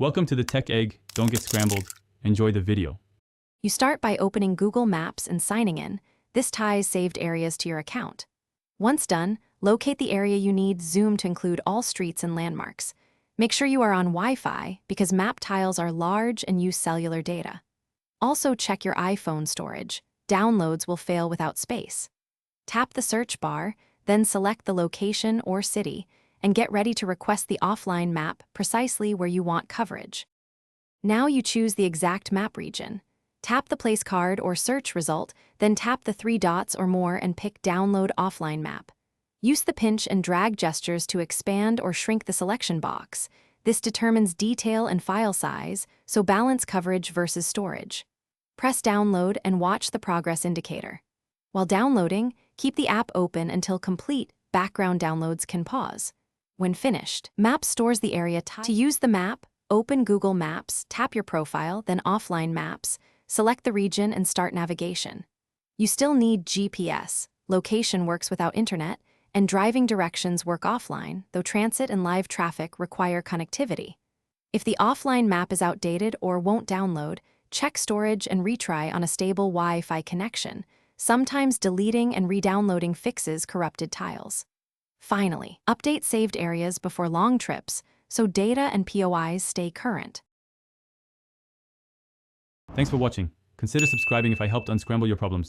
Welcome to the Tech Egg. Don't get scrambled. Enjoy the video. You start by opening Google Maps and signing in. This ties saved areas to your account. Once done, locate the area you need, zoom to include all streets and landmarks. Make sure you are on Wi-Fi because map tiles are large and use cellular data. Also check your iPhone storage. Downloads will fail without space. Tap the search bar, then select the location or city, and get ready to request the offline map precisely where you want coverage. Now you choose the exact map region. Tap the place card or search result, then tap the 3 dots or more and pick Download Offline Map. Use the pinch and drag gestures to expand or shrink the selection box. This determines detail and file size, so balance coverage versus storage. Press Download and watch the progress indicator. While downloading, keep the app open until complete. Background downloads can pause. When finished, Maps stores the area type. To use the map, open Google Maps, tap your profile, then Offline Maps, select the region and start navigation. You still need GPS. Location works without internet, and driving directions work offline, though transit and live traffic require connectivity. If the offline map is outdated or won't download, check storage and retry on a stable Wi-Fi connection. Sometimes deleting and re-downloading fixes corrupted tiles. Finally, update saved areas before long trips so data and POIs stay current. Thanks for watching. Consider subscribing if I helped unscramble your problems.